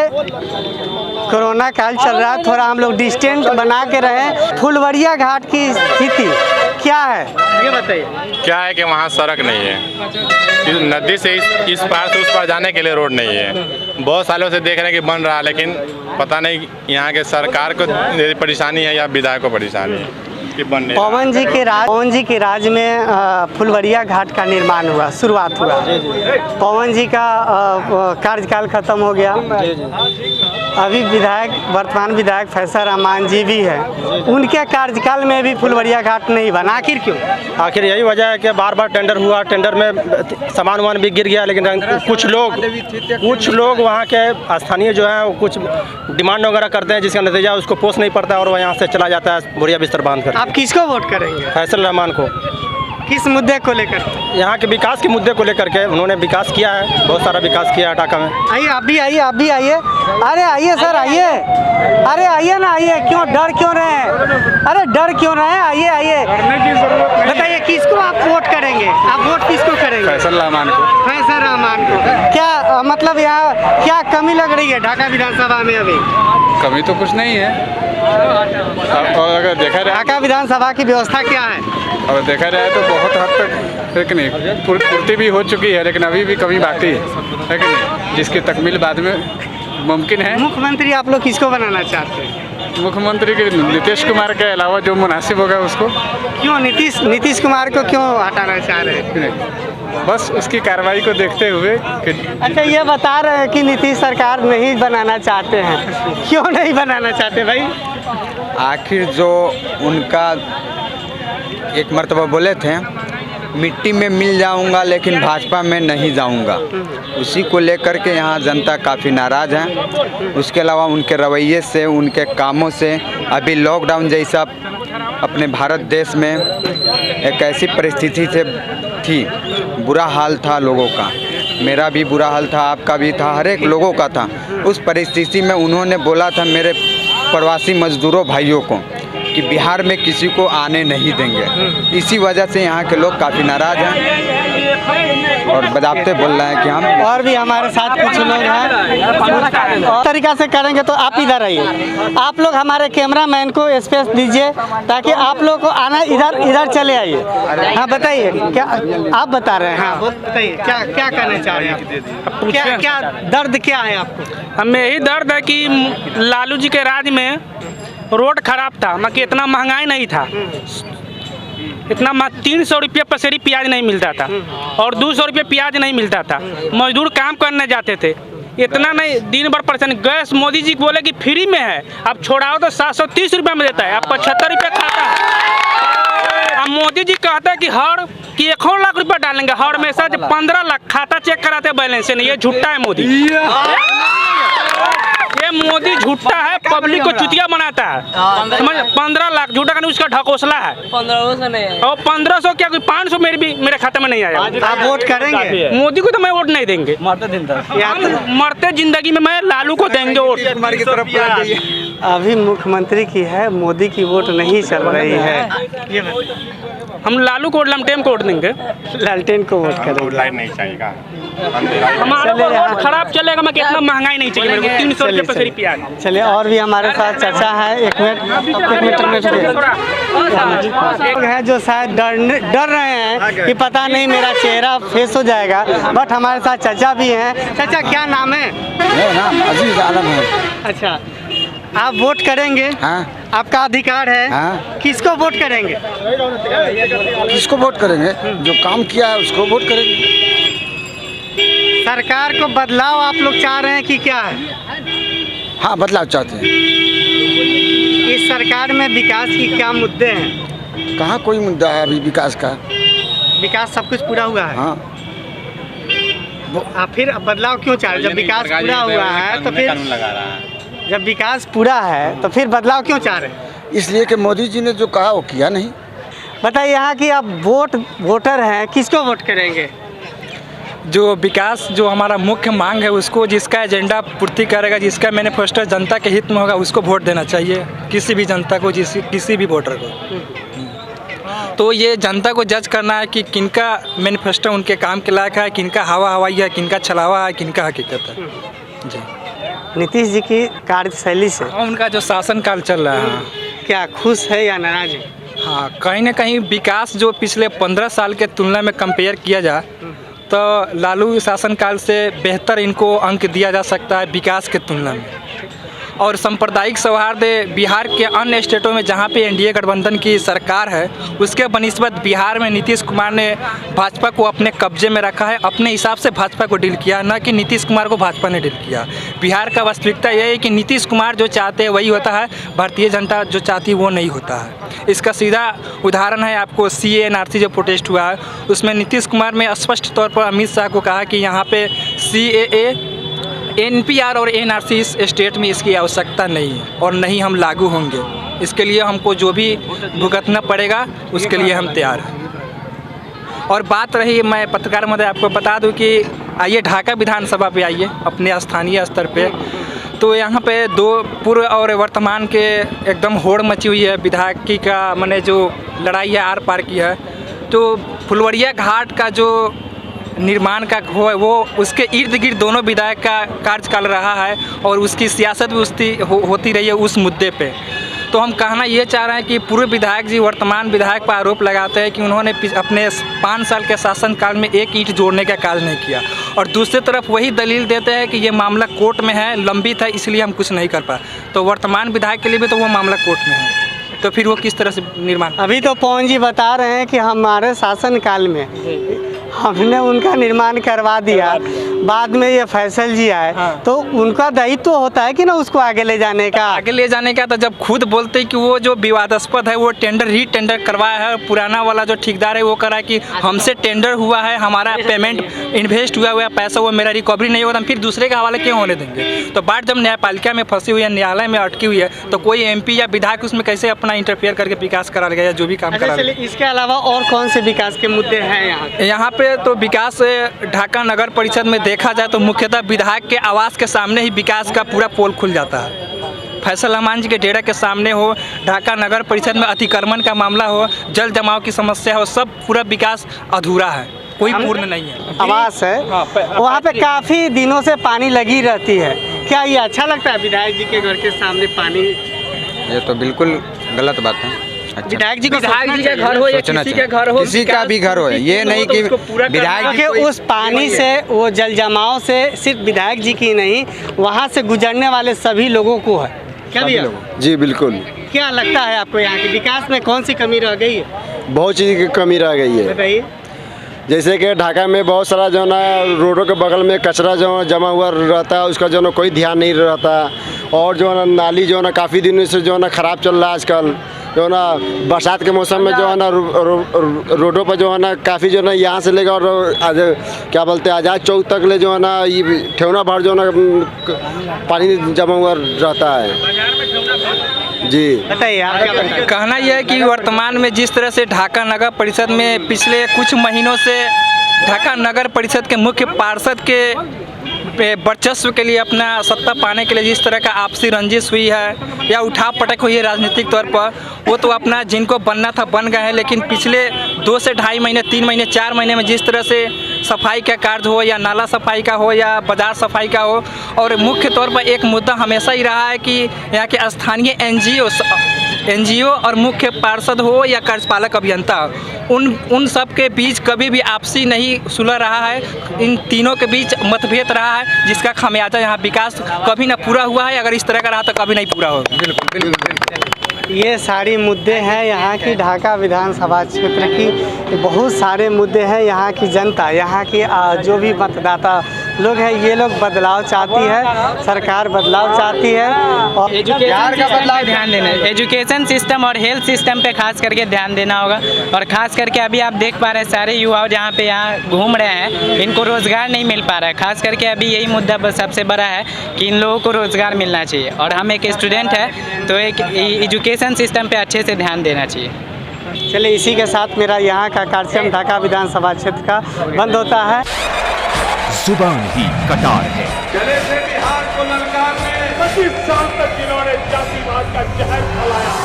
कोरोना काल चल रहा है, थोड़ा हम लोग डिस्टेंस बना के रहें। फुलवरिया घाट की स्थिति क्या है ये बताइए? क्या है कि वहाँ सड़क नहीं है, नदी से इस पार से उस पार जाने के लिए रोड नहीं है। बहुत सालों से देख रहे हैं कि बन रहा है, लेकिन पता नहीं यहाँ के सरकार को परेशानी है या विधायक को परेशानी है। कि बनने पवन जी के राज में फुलवरिया घाट का निर्माण हुआ, शुरुआत हुआ। पवन जी का कार्यकाल खत्म हो गया। अभी वर्तमान विधायक फैसल रहमान जी भी है, उनके कार्यकाल में भी फुलवरिया घाट नहीं बना। आखिर क्यों? आखिर यही वजह है कि बार बार टेंडर हुआ, टेंडर में सामान वामान भी गिर गया, लेकिन कुछ लोग वहाँ के स्थानीय जो है वो कुछ डिमांड वगैरह करते हैं, जिसका नतीजा उसको पोष नहीं पड़ता और वह यहाँ से चला जाता है बोरिया बिस्तर बांध कर। आप किसको वोट करेंगे? फैसल रहमान को। किस मुद्दे को लेकर? यहाँ के विकास के मुद्दे को लेकर के उन्होंने विकास किया है, बहुत सारा विकास किया है ढाका में। आइए, आप भी आइए। अरे आइए सर, आइए। अरे आइए ना, आइए। क्यों डर क्यों रहे हैं? अरे डर क्यों रहे हैं? आइए। बताइए किसको आप वोट करेंगे? आप वोट किसको करेंगे? फैसल रहमान को। फैसल रहमान को। क्या मतलब यहाँ क्या कमी लग रही है ढाका विधानसभा में? अभी कमी तो कुछ नहीं है, और अगर देखा जाए ढाका विधानसभा की व्यवस्था क्या है? और देखा जाए तो बहुत हद तक है कि नहीं, पूर्ति भी हो चुकी है, लेकिन अभी भी कमी बाकी है कि नहीं, जिसकी तकमील बाद में मुमकिन है। मुख्यमंत्री आप लोग किसको बनाना चाहते हैं? मुख्यमंत्री के नीतीश कुमार के अलावा जो मुनासिब होगा उसको। क्यों नीतीश कुमार को क्यों हटाना चाह रहे हैं? बस उसकी कार्रवाई को देखते हुए। अच्छा, ये बता रहे हैं कि नीतीश सरकार नहीं बनाना चाहते हैं, क्यों नहीं बनाना चाहते भाई? आखिर जो उनका एक मर्तबा बोले थे, मिट्टी में मिल जाऊंगा लेकिन भाजपा में नहीं जाऊंगा, उसी को लेकर के यहाँ जनता काफ़ी नाराज़ है। उसके अलावा उनके रवैये से, उनके कामों से, अभी लॉकडाउन जैसा अपने भारत देश में एक ऐसी परिस्थिति से थी, बुरा हाल था लोगों का, मेरा भी बुरा हाल था, आपका भी था, हर एक लोगों का था। उस परिस्थिति में उन्होंने बोला था मेरे प्रवासी मजदूरों भाइयों को कि बिहार में किसी को आने नहीं देंगे। इसी वजह से यहाँ के लोग काफ़ी नाराज़ हैं और बजाते बोल रहे हैं कि हम। और भी हमारे साथ कुछ लोग हैं, और तरीका से करेंगे तो आप इधर आइए। आप लोग हमारे कैमरामैन को स्पेस दीजिए ताकि आप लोग को आना इधर चले आइए। हाँ बताइए, क्या आप बता रहे हैं? हाँ बताइए, क्या कहना चाह रहे हैं? क्या दर्द क्या है आपको? हमें यही दर्द है कि लालू जी के राज में रोड खराब था, मगर इतना महंगाई नहीं था, इतना 300 रुपये पसेरी प्याज नहीं मिलता था और 200 रुपये प्याज नहीं मिलता था। मजदूर काम करने जाते थे, इतना नहीं, दिन भर परेशान। गैस मोदी जी बोले कि फ्री में है, अब छोड़ाओ तो 730 रुपये में देता है, अब 75 रुपये खाता है। अब मोदी जी कहते हैं कि 1 लाख रुपये डालेंगे, हर हमेशा 15 लाख खाता चेक कराते बैलेंस से नहीं। ये झूठा है मोदी, ये मोदी झूठा है, पब्लिक को चुतिया बनाता है। समझ, 15 लाख झूठा करने उसका ढकोसला है। 1500 नहीं, और 1500 क्या, 500 मेरे खाते में नहीं आया। आप वोट करेंगे मोदी को? तो मैं वोट नहीं देंगे, मरते जिंदगी में मैं लालू को देंगे वोट। अभी मुख्यमंत्री की है, मोदी की वोट नहीं चल रही है। हम लालू को लालटेन को वोट देंगे, लालटेन को वोट करेंगे। लाइन नहीं चाहिएगा, हमारा वोट खराब चलेगा, मैं कितना महंगाई नहीं चाहिए मेरे को, 300 रुपये पसेरी प्याज। चलिए, और भी हमारे साथ चाचा है, एक मिनट है जो शायद डर रहे हैं कि पता नहीं मेरा चेहरा फेस हो जाएगा, बट हमारे साथ चाचा भी हैं। चाचा क्या नाम है? मेरा नाम अजीज आलम है। अच्छा, आप वोट करेंगे? हाँ। आपका अधिकार है। हाँ। किसको वोट करेंगे? किसको वोट करेंगे? जो काम किया है उसको वोट करेंगे। सरकार को बदलाव आप लोग चाह रहे हैं कि क्या है? हाँ, बदलाव चाहते हैं। इस सरकार में विकास की क्या मुद्दे हैं? कहाँ कोई मुद्दा है अभी विकास का? विकास सब कुछ पूरा हुआ है। हाँ। आप फिर बदलाव क्यों चाह रहे हैं? जब विकास पूरा हुआ है तो फिर, जब विकास पूरा है तो फिर बदलाव क्यों चाह रहे हैं? इसलिए कि मोदी जी ने जो कहा वो किया नहीं। बताइए, यहाँ की आप वोटर हैं, किसको वोट करेंगे? जो विकास जो हमारा मुख्य मांग है उसको, जिसका एजेंडा पूर्ति करेगा, जिसका मैनिफेस्टो जनता के हित में होगा, उसको वोट देना चाहिए। किसी भी जनता को, किसी भी वोटर को। तो ये जनता को जज करना है कि किनका मैनिफेस्टो उनके काम के लायक है, किनका हवा हवाई है, किनका छलावा है, किनका हकीकत है। जी, नीतीश जी की कार्यशैली से उनका जो शासनकाल चल रहा है, क्या खुश है या नाराज है? हाँ, कहीं ना कहीं विकास जो पिछले 15 साल के तुलना में कंपेयर किया जाए तो लालू शासनकाल से बेहतर इनको अंक दिया जा सकता है विकास के तुलना में। और सांप्रदायिक सौहार्द बिहार के अन्य स्टेटों में जहाँ पे एनडीए गठबंधन की सरकार है उसके बनिस्बत बिहार में नीतीश कुमार ने भाजपा को अपने कब्जे में रखा है, अपने हिसाब से भाजपा को डील किया, न कि नीतीश कुमार को भाजपा ने डील किया। बिहार का वास्तविकता यह है कि नीतीश कुमार जो चाहते हैं वही होता है, भारतीय जनता जो चाहती है वो नहीं होता है। इसका सीधा उदाहरण है आपको CAA NRC जो प्रोटेस्ट हुआ है उसमें नीतीश कुमार ने स्पष्ट तौर पर अमित शाह को कहा कि यहाँ पे CAA NPR और NRC इस स्टेट में इसकी आवश्यकता नहीं है और नहीं हम लागू होंगे, इसके लिए हमको जो भी भुगतना पड़ेगा उसके लिए हम तैयार हैं। और बात रही, मैं पत्रकार महोदय आपको बता दूं कि आइए ढाका विधानसभा पे आइए अपने स्थानीय स्तर पे, तो यहाँ पे दो पूर्व और वर्तमान के एकदम होड़ मची हुई है। विधायकी का मैंने जो लड़ाई है आर पार की है, तो फुलवरिया घाट का जो निर्माण का वो उसके इर्द गिर्द दोनों विधायक का कार्यकाल रहा है और उसकी सियासत भी होती रही है उस मुद्दे पे। तो हम कहना ये चाह रहे हैं कि पूर्व विधायक जी वर्तमान विधायक पर आरोप लगाते हैं कि उन्होंने अपने 5 साल के शासनकाल में एक ईंट जोड़ने का कार्य नहीं किया, और दूसरी तरफ वही दलील देते हैं कि ये मामला कोर्ट में है, लंबित है, इसलिए हम कुछ नहीं कर पाए। तो वर्तमान विधायक के लिए भी तो वो मामला कोर्ट में है, तो फिर वो किस तरह से निर्माण? अभी तो पवन जी बता रहे हैं कि हमारे शासनकाल में हमने उनका निर्माण करवा दिया, बाद में ये फैसल जी आए। हाँ। तो उनका दायित्व तो होता है कि ना उसको आगे ले जाने का। तो जब खुद बोलते हैं कि वो जो विवादास्पद है वो टेंडर करवाया है, पुराना वाला जो ठेकेदार है वो करा है कि हमसे टेंडर हुआ है, हमारा पेमेंट इन्वेस्ट हुआ है पैसा, वो मेरा रिकवरी नहीं होगा, हम फिर दूसरे के हवाले क्यों होने देंगे? तो बात जब न्यायपालिका में फंसी हुई है, न्यायालय में अटकी हुई है, तो कोई MP या विधायक उसमें कैसे अपना इंटरफेयर करके विकास करा लेगा या जो भी काम करा लेगा? इसके अलावा और कौन से विकास के मुद्दे हैं यहाँ पे? तो विकास ढाका नगर परिषद में देखा जाए तो मुख्यतः विधायक के आवास के सामने ही विकास का पूरा पोल खुल जाता है। फैसल रहमान जी के डेरा के सामने हो, ढाका नगर परिषद में अतिक्रमण का मामला हो, जल जमाव की समस्या हो, सब पूरा विकास अधूरा है, कोई पूर्ण नहीं है। आवास है वहाँ पे काफ़ी दिनों से पानी लगी रहती है, क्या ये अच्छा लगता है विधायक जी के घर के सामने पानी? ये तो बिल्कुल गलत बात है। अच्छा। विधायक जी का घर हो या किसी के घर हो, किसी का भी घर हो, ये नहीं कि विधायक के उस पानी से, वो जल जमाव से सिर्फ विधायक जी की नहीं, वहाँ से गुजरने वाले सभी लोगों को है। क्या भैया? जी बिल्कुल। क्या लगता है आपको यहाँ के विकास में कौन सी कमी रह गई है? बहुत चीज़ की कमी रह गई है। बताइए। जैसे कि ढाका में बहुत सारा जो ना रोडों के बगल में कचरा जो जमा हुआ रहता है, उसका जो ना कोई ध्यान नहीं रहता, और जो ना नाली जो ना काफ़ी दिनों से जो ना ख़राब चल रहा है आजकल, जो ना बरसात के मौसम में जो है ना रोडों पर जो है ना काफ़ी जो ना यहाँ से लेकर और क्या बोलते हैं आज़ाद चौक तक ले जो है ना ये ठेवना भर जो ना पानी जमा हुआ रहता है। जी बताइए आप क्या बताते हैं? कहना यह है कि वर्तमान में जिस तरह से ढाका नगर परिषद में पिछले कुछ महीनों से ढाका नगर परिषद के मुख्य पार्षद के वर्चस्व के लिए, अपना सत्ता पाने के लिए जिस तरह का आपसी रंजिश हुई है या उठा पटक हुई है राजनीतिक तौर पर, वो तो अपना जिनको बनना था बन गए हैं, लेकिन पिछले 2 से ढाई महीने, 3 महीने, 4 महीने में जिस तरह से सफाई का कार्य हो या नाला सफाई का हो या बाजार सफाई का हो, और मुख्य तौर पर एक मुद्दा हमेशा ही रहा है कि यहाँ के स्थानीय NGO और मुख्य पार्षद हो या कार्यपालक अभियंता, उन सब के बीच कभी भी आपसी नहीं सुलह रहा है, इन तीनों के बीच मतभेद रहा है, जिसका खामियाजा यहाँ विकास कभी ना पूरा हुआ है। अगर इस तरह का रहा तो कभी नहीं पूरा होगा। बिल्कुल। ये सारी मुद्दे हैं यहाँ की ढाका विधानसभा क्षेत्र की, बहुत सारे मुद्दे हैं। यहाँ की जनता, यहाँ की जो भी मतदाता लोग हैं, ये लोग बदलाव चाहती है, सरकार बदलाव चाहती है और बिहार का बदलाव ध्यान देना है। एजुकेशन सिस्टम और हेल्थ सिस्टम पे खास करके ध्यान देना होगा, और खास करके अभी आप देख पा रहे हैं सारे युवा जहाँ पे यहाँ घूम रहे हैं, इनको रोज़गार नहीं मिल पा रहा है। खास करके अभी यही मुद्दा सबसे बड़ा है कि इन लोगों को रोज़गार मिलना चाहिए, और हम एक स्टूडेंट है तो एक एजुकेशन सिस्टम पे अच्छे से ध्यान देना चाहिए। चलिए, इसी के साथ मेरा यहाँ का कार्यक्रम ढाका विधानसभा क्षेत्र का बंद होता है। जुबान ही कटार है। चले थे बिहार को ललकारने, 25 साल तक जिन्होंने जातिवाद का जहर फैलाया,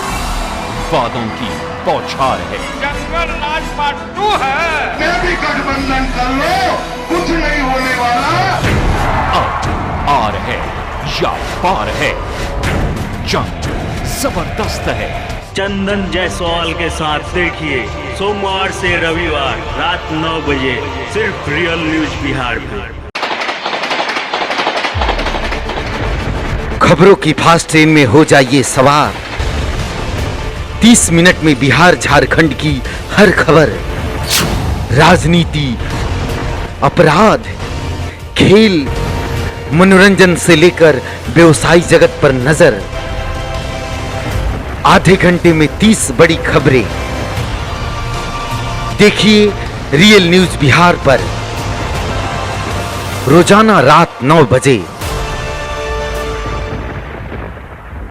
वादों की बौछार है। जंगल राज पार्ट 2 है। मैं भी गठबंधन कर लो, कुछ नहीं होने वाला। अब आर है या पार है, जंग जबरदस्त है। चंदन जायसवाल के साथ देखिए सोमवार से रविवार रात 9 बजे सिर्फ रियल न्यूज बिहार में। खबरों की फास्ट ट्रेन में हो जाइए सवार। 30 मिनट में बिहार झारखंड की हर खबर, राजनीति, अपराध, खेल, मनोरंजन से लेकर व्यवसायी जगत पर नजर। आधे घंटे में 30 बड़ी खबरें। देखिए रियल न्यूज बिहार पर रोजाना रात 9 बजे।